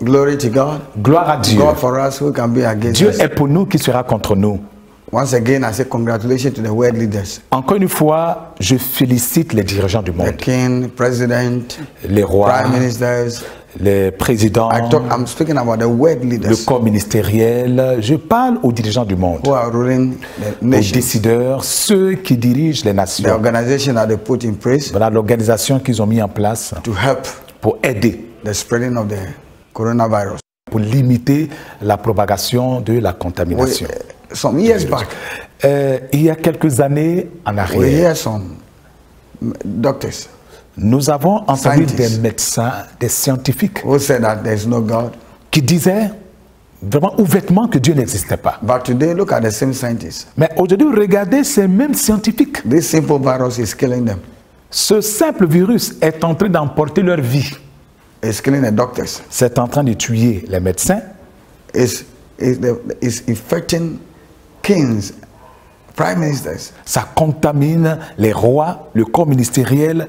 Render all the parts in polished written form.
Glory to God. Gloire à Dieu. God for us, who can be against Dieu us? est pour nous, qui sera contre nous. Once again, I say congratulations to the world leaders. Encore une fois, je félicite les dirigeants du The monde, king, president, les rois, prime ministers. les présidents, I'm speaking about the world le leaders corps ministériel. Je parle aux dirigeants du monde, who are ruling the aux nation. décideurs, ceux qui dirigent les The nations. organization that they put in place Voilà l'organisation qu'ils ont mis en place to help pour aider, the spreading of the coronavirus. pour limiter la propagation de la contamination. Some years back, Il y a quelques années en we arrière, hear some doctors nous avons entendu Scientists. des médecins, des scientifiques who said that there is no God. qui disaient vraiment ouvertement que Dieu n'existait pas. But today, look at the same scientists. Mais aujourd'hui, regardez ces mêmes scientifiques. This simple virus is killing them. Ce simple virus est en train d'emporter leur vie. It's killing the doctors. C'est en train de tuer les médecins. It's infecting kings, prime ministers. Ça contamine les rois, le corps ministériel.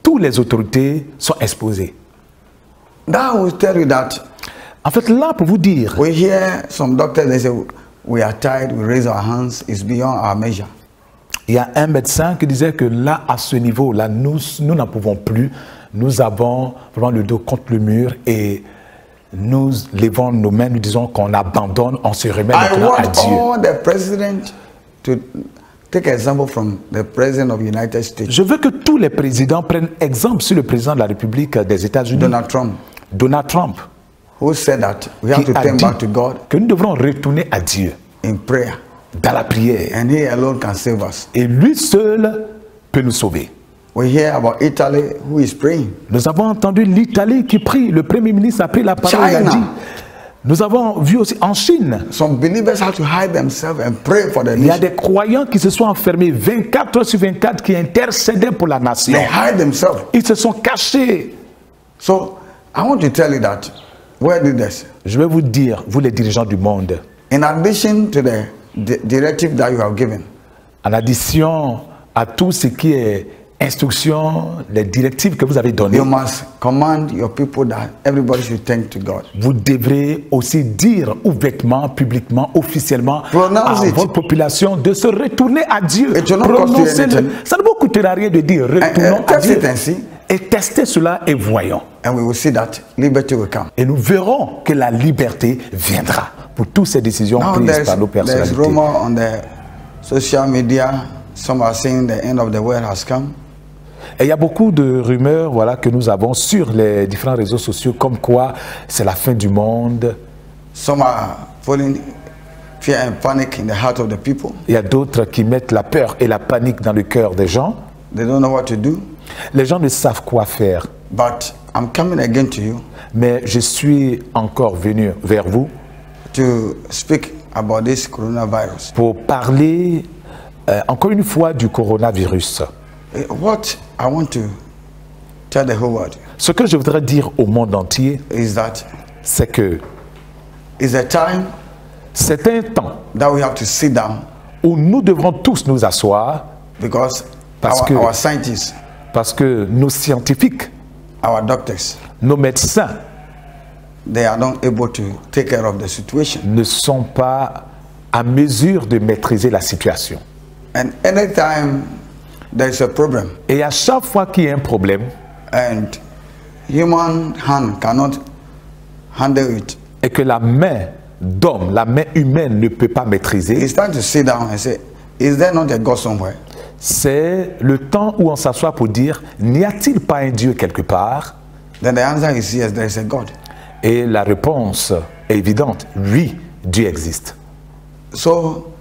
Toutes les autorités sont exposées. That will tell you that En fait, là, pour vous dire, we hear some doctors, they say, we are tired, we raise our hands, it's beyond our measure. il y a un médecin qui disait que là, à ce niveau-là, nous n'en pouvons plus. Nous avons vraiment le dos contre le mur et nous levons nos mains, nous disons qu'on abandonne, on se remet I maintenant à want Dieu. all the president to take example from the president of the United States, Je veux que tous les présidents prennent exemple sur le président de la République des États-Unis, Donald Trump, Donald Trump, who said that we have qui to a turn dit back to God que nous devrons retourner à Dieu in prayer, dans la prière. and He alone can save us. Et lui seul peut nous sauver. We hear about Italy, who is praying. Nous avons entendu l'Italie qui prie, le Premier ministre a pris la parole et a China. dit. Nous avons vu aussi en Chine, Some believers have to hide themselves and pray for the il y a nation. des croyants qui se sont enfermés 24 heures sur 24 qui intercédaient pour la nation. They hide themselves. Ils se sont cachés. So I want to tell you that where did this? Je vais vous dire, vous les dirigeants du monde, In addition to the directive that you have given, en addition à tout ce qui est instruction, les directives que vous avez données, you must command your people that everybody should turn to God. vous devrez aussi dire ouvertement, publiquement, officiellement Pronounce à it. votre population de se retourner à Dieu. It will not cost you Prononcez-le. anything. Ça ne vous coûtera rien de dire retournons à Test Dieu. it and see, Et testez cela et voyons. and we will see that liberty will come. Et nous verrons que la liberté viendra pour toutes ces décisions Now prises par nos there's personnalités. rumor on the social media. Some are saying the end of the world has come. Et il y a beaucoup de rumeurs voilà, que nous avons sur les différents réseaux sociaux comme quoi c'est la fin du monde. Some are putting fear and panic in the heart of the people. Il y a d'autres qui mettent la peur et la panique dans le cœur des gens. They don't know what to do. Les gens ne savent quoi faire. But I'm coming again to you Mais je suis encore venu vers vous to speak about this coronavirus. pour parler encore une fois du coronavirus. What I want to tell the whole world Ce que je voudrais dire au monde entier, is that c'est que it's a time c'est un temps that we have to sit down où nous devrons tous nous asseoir because Parce que- our scientists, parce que nos scientifiques, our doctors, nos médecins they are not able to take care of the situation. ne sont pas à mesure de maîtriser la situation. And anytime there's a problem Et à chaque fois qu'il y a un problème and human hand cannot handle it, et que la main d'homme, la main humaine ne peut pas maîtriser, it's time to sit down and say, is there not a God somewhere? c'est le temps où on s'assoit pour dire, n'y a-t-il pas un Dieu quelque part? Then the answer is yes, there is a God. Et la réponse est évidente, oui, Dieu existe. So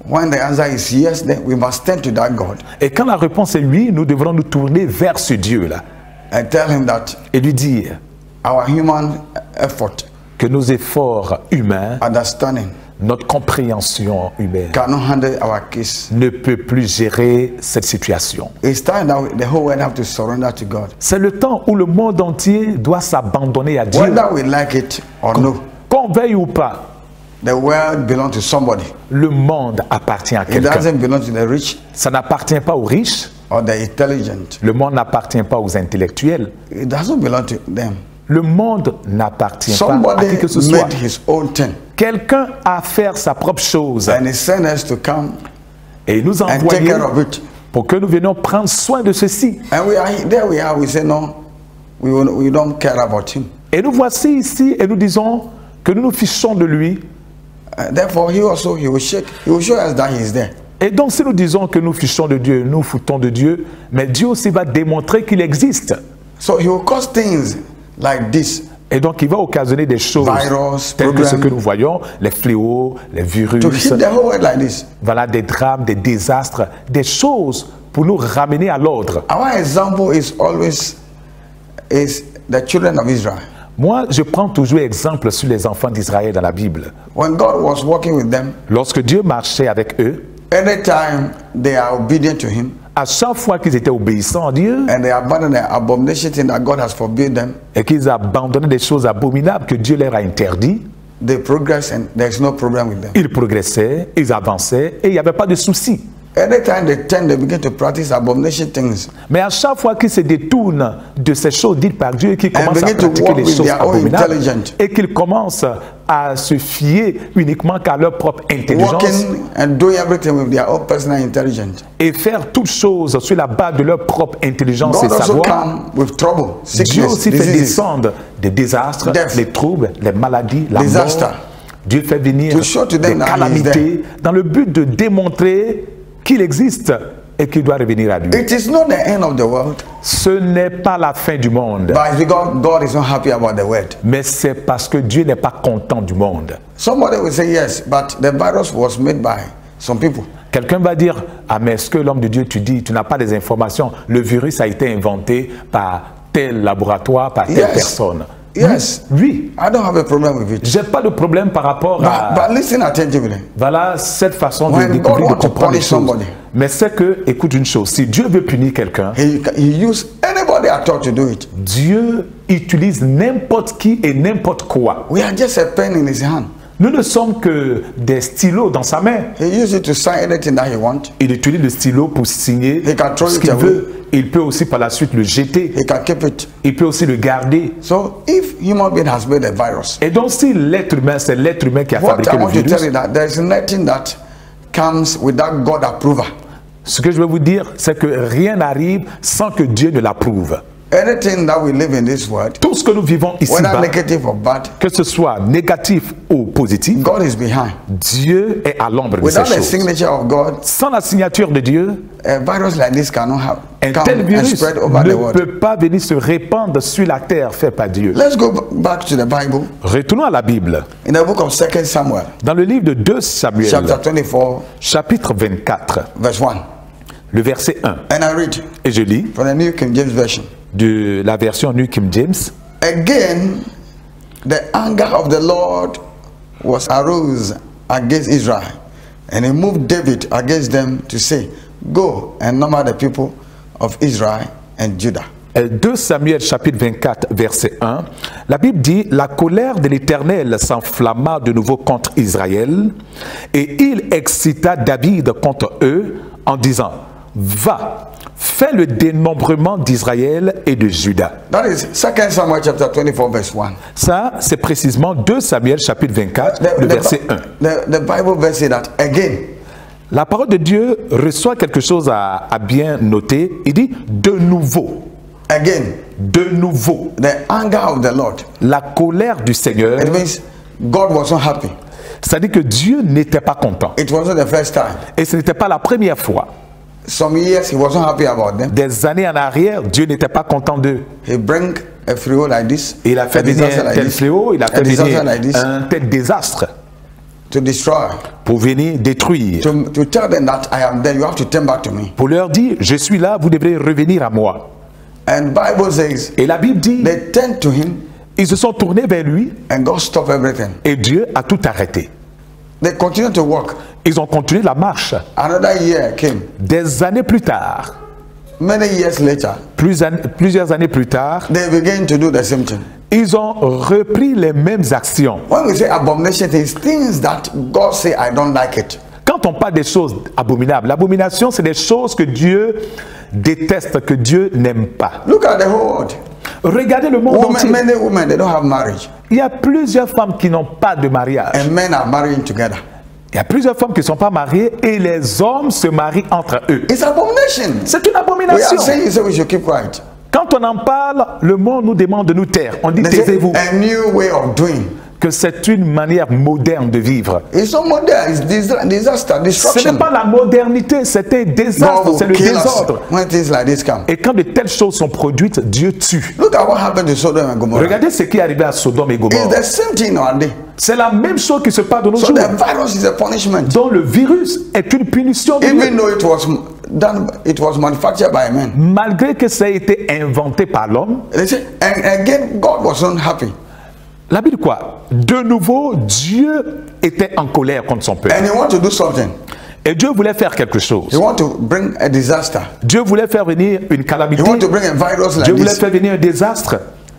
when the answer is yes, then we must turn to that God Et quand la réponse est oui, nous devrons nous tourner vers ce Dieu-là and tell him that et lui dire our human effort, que nos efforts humains, understanding, notre compréhension humaine cannot handle our case. ne peut plus gérer cette situation. It's time that the whole world have to surrender to God. C'est le temps où le monde entier doit s'abandonner à Dieu. Whether we like it or no, Qu'on veuille ou pas, the world belongs to somebody. le monde appartient à It quelqu'un. doesn't belong to the rich Ça n'appartient pas aux riches, or the intelligent. le monde n'appartient pas aux intellectuels, It doesn't belong to them. Le monde n'appartient pas à Somebody qui que ce soit. made his own thing. Quelqu'un a fait sa propre chose And he sent us to come et il nous a and take envoyés care of it. pour que nous venions prendre soin de ceci. And we are, we say, no, we don't care about him. Et nous voici ici et nous disons que nous nous fichons de lui. Therefore, he will show us that he is there. Et donc si nous disons que nous fichons de Dieu, nous foutons de Dieu, mais Dieu aussi va démontrer qu'il existe. So he will cause things like this. Et donc il va occasionner des choses Virus, telles que problem. ce que nous voyons, les fléaux, les virus, To hit the whole world like this. voilà, des drames, des désastres, des choses pour nous ramener à l'ordre. Our example is always the children of Israel. Moi, je prends toujours exemple sur les enfants d'Israël dans la Bible. When God was working with them, Lorsque Dieu marchait avec eux, anytime they are obedient to him à chaque fois qu'ils étaient obéissants à Dieu and they abandon the abomination thing that God has forbidden them, et qu'ils abandonnaient des choses abominables que Dieu leur a interdites, they progress and there's no problem with them. ils progressaient, ils avançaient et il n'y avait pas de souci. Anytime they begin to practice abomination things Mais à chaque fois qu'ils se détournent de ces choses dites par Dieu et qu'ils and commencent à begin to pratiquer walk les with choses their own abominables intelligence, et qu'ils commencent à se fier uniquement qu'à leur propre intelligence working and doing everything with their own personal intelligence, et faire toutes choses sur la base de leur propre intelligence et God also savoir, come with trouble, Dieu sickness, aussi fait diseases, descendre des désastres, Death. les troubles, les maladies, la Disaster. mort. Dieu fait venir To show to des them that he is calamités dans le but de démontrer qu'il existe et qu'il doit revenir à lui. It is not the end of the world, Ce n'est pas la fin du monde, but it's because God is not happy about the world. mais c'est parce que Dieu n'est pas content du monde. Somebody will say yes, but the virus was made by some people. Quelqu'un va dire, ah mais est-ce que l'homme de Dieu, tu dis, tu n'as pas des informations, le virus a été inventé par tel laboratoire, par telle Yes. personne. Yes, Oui, I don't have a problem with it. j'ai pas de problème par rapport à... But listen attentively. Voilà cette façon de When découvrir, God de wants to comprendre les punish choses. somebody, Mais c'est que, écoute une chose, si Dieu veut punir quelqu'un, He used anybody at all to do it. Dieu utilise n'importe qui et n'importe quoi. We are just a pen in his hand. Nous ne sommes que des stylos dans sa main. He uses it to sign anything that he wants. Il utilise le stylo pour signer He can throw ce it qu'il away. veut. Il peut aussi par la suite le jeter. He can keep it. Il peut aussi le garder. So if human being has made a virus, Et donc si l'être humain, c'est l'être humain qui a what fabriqué I le want to tell virus, you that there is nothing that comes without God approval. ce que je veux vous dire, c'est que rien n'arrive sans que Dieu ne l'approuve. Anything that we live in this world, Tout ce que nous vivons whether ici-bas, negative or bad, que ce soit négatif ou positif, God is behind. Dieu est à l'ombre de ces Without the choses. signature of God, Sans la signature de Dieu, a virus like this cannot un come tel and virus spread over the ne world. peut pas venir se répandre sur la terre fait par Dieu. Let's go back to the Bible Retournons à la Bible. in the book of 2 Samuel, Dans le livre de 2 Samuel, chapter 24, chapitre 24, verse 1. le verset 1. And I read Et je lis from the New King James Version. de la version New King James. Again, the anger of the Lord was arose against Israel, and he moved David against them to say, Go and number the people of Israel and Judah. 2 Samuel chapitre 24 verset 1, la Bible dit, la colère de l'Éternel s'enflamma de nouveau contre Israël et il excita David contre eux en disant, va, fais le dénombrement d'Israël et de Juda. That is 2 Samuel chapter 24 verse 1. Ça, c'est précisément 2 Samuel chapitre 24, le verset 1. The Bible verse say that again. La parole de Dieu reçoit quelque chose à bien noter. Il dit de nouveau. Again, De nouveau. the anger of the Lord. La colère du Seigneur, It means God was not happy. c'est-à-dire que Dieu n'était pas content. It wasn't the first time. Et ce n'était pas la première fois. Some years he was not happy about them. Des années en arrière, Dieu n'était pas content d'eux. He bring a fléau like this. Il a fait a venir disaster un like tel this, fléau, il a a fait disaster venir like this un tel désastre to destroy. pour venir détruire. To tell them that I am there, you have to turn back to me. Pour leur dire, je suis là, vous devrez revenir à moi. And Bible says Et la Bible dit, they turned to him ils se sont tournés vers lui and God stopped everything. et Dieu a tout arrêté. They continued to walk. Ils ont continué la marche. Another year came. Des années plus tard, Many years later, plusieurs années plus tard, they began to do the same thing. ils ont repris les mêmes actions. When we say abomination, things that God say I don't like it. Quand on parle des choses abominables, l'abomination, c'est des choses que Dieu déteste, que Dieu n'aime pas. Look at the whole world. Regardez le monde entier. Many women, they don't have marriage. Il y a plusieurs femmes qui n'ont pas de mariage. And men are marrying together. Il y a plusieurs femmes qui ne sont pas mariées et les hommes se marient entre eux. It's abomination. C'est une We abomination. are saying, you say we should keep quiet. Quand on en parle, le monde nous demande de nous taire. On dit They say, taisez-vous. a new way of doing. Que c'est une manière moderne de vivre. It's not modern. It's disaster, Ce destruction. n'est pas la modernité, c'est un désastre, God c'est will le kill us désordre. when things like this come. Et quand de telles choses sont produites, Dieu tue. Look at what happened to Sodom and Gomorrah. Regardez ce qui est arrivé à Sodome et It's Gomorrhe. the same thing nowadays. C'est la même chose qui se passe de nos So jours. the virus is a punishment. Dont le virus est une punition de Dieu. Even though it was done, it was manufactured by men. Malgré que ça ait été inventé par l'homme, They say, and again, God was not happy. la Bible quoi? De nouveau, Dieu était en colère contre son peuple. And he wanted to do something. Et Dieu voulait faire quelque He chose. wanted to bring a disaster. Dieu voulait faire venir une He calamité. wanted to bring a virus Dieu like voulait this. faire venir un désastre.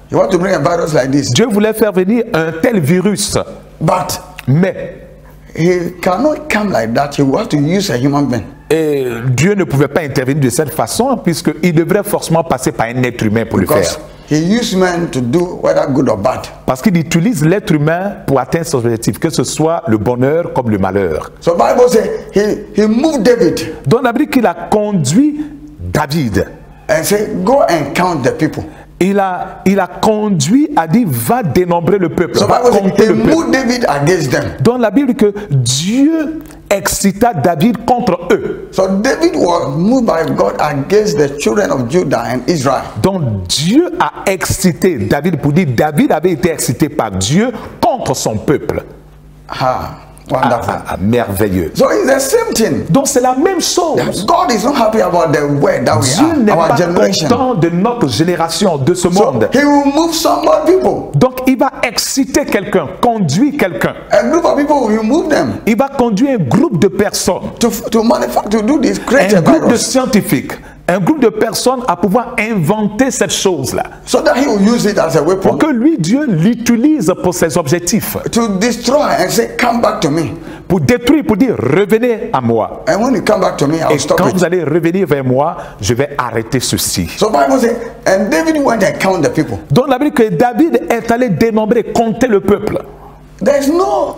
He wanted to bring a virus like this. Dieu voulait faire venir un tel virus. But Mais he cannot come like that. He will have to use a human being. et Dieu ne pouvait pas intervenir de cette façon puisqu'il devrait forcément passer par un être humain pour le Because faire. he used men to do whether good or bad. Parce qu'il utilise l'être humain pour atteindre son objectif, que ce soit le bonheur comme le malheur. So Bible says he moved David Donc la Bible qu'il a conduit David. and said, go and count the people. Il a conduit, a dit, va dénombrer le peuple. So Va Bible says compter he le peuple. moved David against them. Dans la Bible que Dieu excita David contre eux. So David was moved by God against the children of Judah and Israel. Donc Dieu a excité David pour dire David avait été excité par Dieu contre son peuple. Wonderful. Merveilleux. So it's the same thing. Donc c'est la même chose. God is not happy about the way that we Dieu n'est are, our pas generation. content de notre génération, de ce So monde. he will move some more people. Donc il va exciter quelqu'un, conduire quelqu'un. A group of people will move them Il va conduire un groupe de personnes, to manufacture, to do this, create un a groupe de virus, scientifiques, un groupe de personnes à pouvoir inventer cette chose-là. so that he will use it as a Pour weapon que lui, Dieu, l'utilise pour ses objectifs. to destroy and say, come back to me. Pour détruire, pour dire revenez à moi. And when you come back to me, I'll Et stop quand it. vous allez revenir vers moi, je vais arrêter ceci. So Bible says, and David went and counted the people. Donc la Bible que David est allé dénombrer, compter le peuple. There's no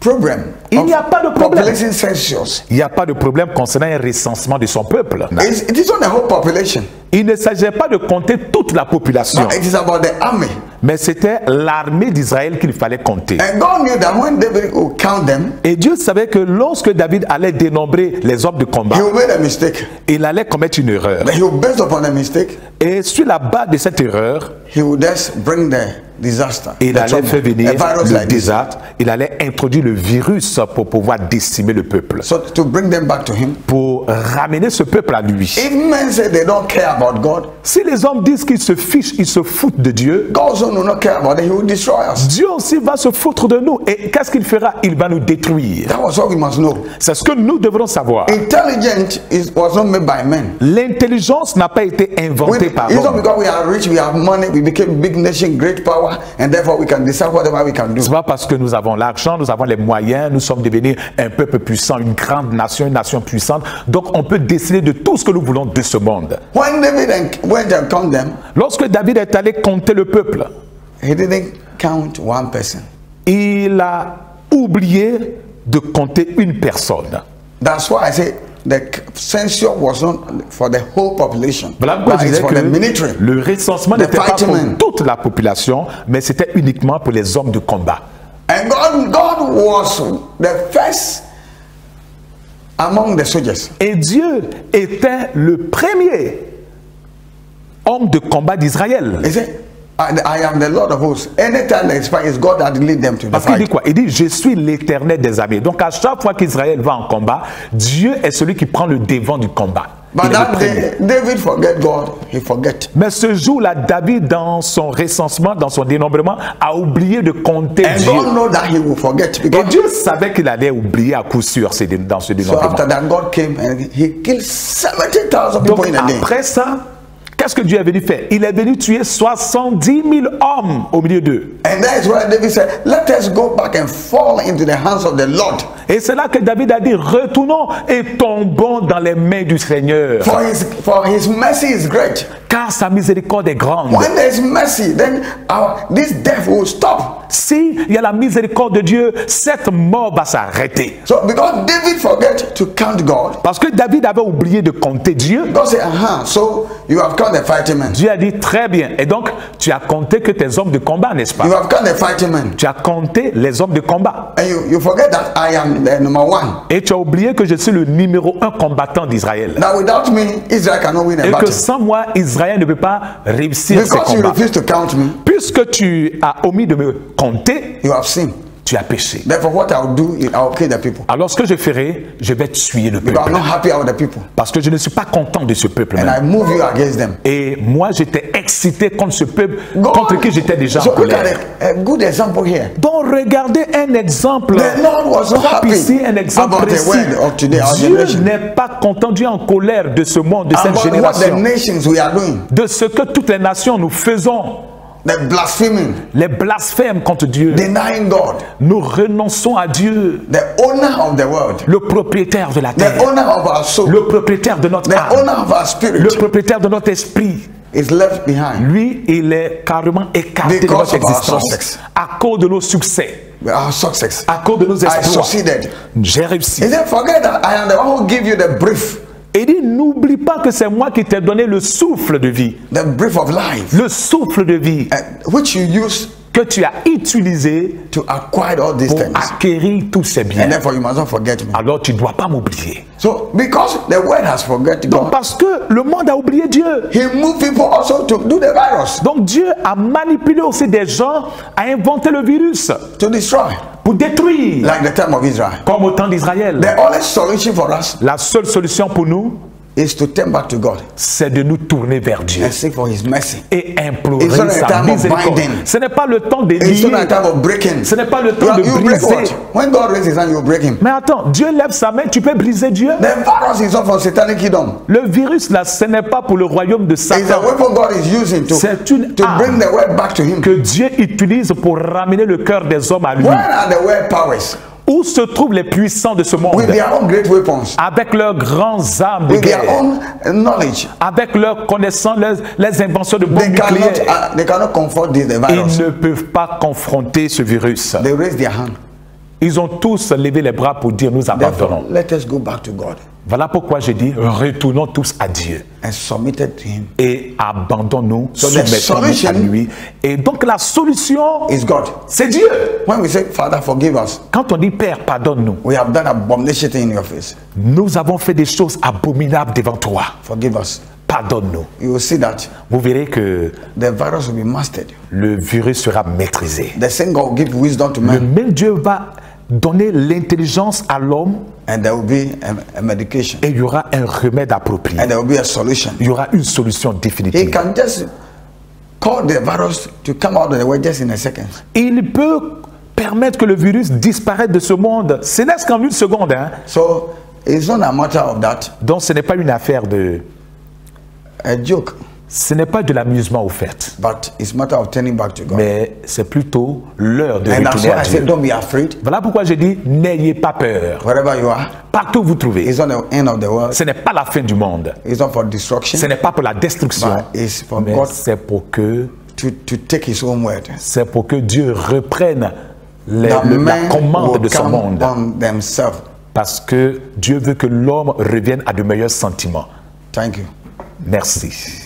problem. Il n'y a pas de problème. Population census. Il n'y a pas de problème concernant un recensement de son peuple. It is not the whole population. Il ne s'agit pas de compter toute la population, No, it is about the army. mais c'était l'armée d'Israël qu'il fallait compter. And God knew that when David would count them, Et Dieu savait que lorsque David allait dénombrer les hommes de combat, he would make a mistake. il allait commettre une erreur. But he would, based upon the mistake, Et sur la base de cette erreur, he would just bring the disaster. il the allait trouble, faire venir a virus le like this. désastre, il allait introduire le virus pour pouvoir décimer le peuple, So to bring them back to him. pour ramener ce peuple à lui. If men say they don't care about God, Si les hommes disent qu'ils se fichent, ils se foutent de Dieu, God also will not care about it. He will destroy us. Dieu aussi va se foutre de nous. Et qu'est-ce qu'il fera? Il va nous détruire. That was what we must know. C'est ce que nous devrons savoir. Intelligence was not made by men. L'intelligence n'a pas été inventée par It's not l'homme. because we are rich, we have money, we became big nation, great power, and therefore we can decide whatever we can do. Ce n'est pas parce que nous avons l'argent, nous avons les moyens, nous sommes devenus un peuple puissant, une grande nation, une nation puissante. Donc on peut décider de tout ce que nous voulons de ce monde. When David went and counted them, Lorsque David est allé compter le peuple, he didn't count one person. il a oublié de compter une personne. That's why I say the census was not for the whole population, Voilà pourquoi but je it's disais for que the military. le recensement The n'était pas fighting pour men. toute la population, mais c'était uniquement pour les hommes de combat. And God was the first among the soldiers. Et Dieu était le premier homme de combat d'Israël. He said, I am the Lord of hosts. Anytime they fight, it's God that lead them to the Parce qu'il dit fight. quoi? Il dit, je suis l'éternel des armées. Donc à chaque fois qu'Israël va en combat, Dieu est celui qui prend le devant du combat. But Il est le that premier. day, David forget God. He forget. Mais ce jour-là, David, dans son recensement, dans son dénombrement, a oublié de compter And Dieu. God know that he will forget Et because Dieu savait qu'il allait oublier à coup sûr dans ce so dénombrement. after that God came and he killed 70,000 Donc people in a day. après ça, qu'est-ce que Dieu est venu faire? Il est venu tuer 70 000 hommes au milieu d'eux. And that is why David said, let us go back and fall into the hands of the Lord. Et c'est là que David a dit, retournons et tombons dans les mains du Seigneur. For his mercy is great. Car sa miséricorde est grande. When there's mercy, then this death will stop. Si il y a la miséricorde de Dieu, cette mort va s'arrêter. So because David forget to count God. Parce que David avait oublié de compter Dieu. God said, so you have counted the fighting men. Dieu a dit, très bien. Et donc, tu as compté que tes hommes de combat, n'est-ce pas? You have counted the fighting men. Tu as compté les hommes de combat. And you forget that I am the number one. Et tu as oublié que je suis le numéro 1 combattant d'Israël. That without me, Israel cannot win a Et battle. que sans moi, Israël ne peut pas réussir ses Because you combats. refuse to count me, Puisque tu as omis de me compter, you have sinned. tu as péché. Therefore, what I'll do is I'll kill the people. Alors ce que je ferai, je vais tuer le Because peuple. I'm not happy with the people. Parce que je ne suis pas content de ce peuple. And I Même. move you against them. Et moi, j'étais excité contre ce peuple God- contre qui j'étais déjà en So look colère. at a good example here. Donc regardez un exemple. The Lord was not Frappe happy ici un exemple about the précis. word of today, our Dieu generation. n'est pas content, Dieu est en colère de ce monde, de cette About what the génération, nations we are doing. de ce que toutes les nations nous faisons, The blaspheming, les blasphèmes contre Dieu. denying God, Nous renonçons à Dieu, the owner of the world, le propriétaire de la the terre, owner of our soul, le propriétaire de notre the âme, owner of our spirit le propriétaire de notre esprit. is left behind. Lui, il est carrément écarté de Because notre of our existence success. à cause de nos succès, Our success. à cause de nos I exploits. succeeded. J'ai réussi. He said, forget that I am the one who give you the brief, Et dit, n'oublie pas que c'est moi qui t'ai donné le souffle de vie. the brief of life, Le souffle de vie which you use que tu as utilisé to acquire all these pour things. acquérir tous ces And biens. therefore you must not forget me. Alors tu ne dois pas m'oublier. So because the world has forgotten Donc God, parce que le monde a oublié Dieu. he moved people also to do the virus, Donc Dieu a manipulé aussi des gens à inventer le virus to destroy, pour détruire, like the time of Israel. comme au temps d'Israël. The only solution for us La seule solution pour nous, is to turn back to God c'est de nous tourner vers Dieu and seek for his mercy. et implorer It's not a sa time of miséricorde. binding. Ce n'est pas le temps de It's not a lier. time of breaking. Ce n'est pas le temps de You break briser. what? When God raises his hand, you break him. Mais attends, Dieu lève sa main, tu peux briser Dieu. The virus is not for satanic kingdom. Le virus là, ce n'est pas pour le royaume de It's a Satan. weapon God is using C'est une to bring the word back to him. que Dieu utilise pour ramener le cœur des hommes à lui. Where are the word powers? Où se trouvent les puissants de ce monde? With their own great weapons, Avec leurs grands armes de with their guerre, own knowledge, avec leurs connaissances, les inventions de bombes nucléaires. they cannot comfort the virus. Ils ne peuvent pas confronter ce virus. They raise their hand. Ils ont tous levé les bras pour dire nous Therefore, abandonnons. let us go back to God Voilà pourquoi je dis retournons tous à Dieu and submit it to him. et abandonnons-nous, So the soumettons-nous à solution lui. Et donc la solution, Is God. c'est Dieu. When we say, Father, forgive us, Quand on dit Père, pardonne-nous, we have done abomination in your face. nous avons fait des choses abominables devant toi. Forgive us. Pardonne-nous. You will see that Vous verrez que the virus will be mastered. le virus sera maîtrisé. The same God will give wisdom to Le men, même Dieu va donner l'intelligence à l'homme and there will be a medication, et il y aura un remède approprié. and there will be a solution. Il y aura une solution He définitive. can just call the virus to come out of the way just in a second. Il peut permettre que le virus disparaisse de ce monde. Ce n'est qu'en une seconde. Hein. So it's not a matter of that, Donc ce n'est pas une affaire de... a joke, Ce n'est pas de l'amusement au fait. but it's a matter of turning back to God. Mais c'est plutôt l'heure de And that's retourner why à I said, Dieu. don't be afraid. Voilà pourquoi je dis, n'ayez pas peur. Wherever you are, Partout où vous trouvez. it's not the end of the world. Ce n'est pas la fin du monde. It's not for destruction, Ce n'est pas pour la destruction. but it's for Mais God c'est pour que to take his own word. Dieu reprenne That la men commande will de ce come monde. on themselves. Parce que Dieu veut que l'homme revienne à de meilleurs sentiments. Thank you. Merci.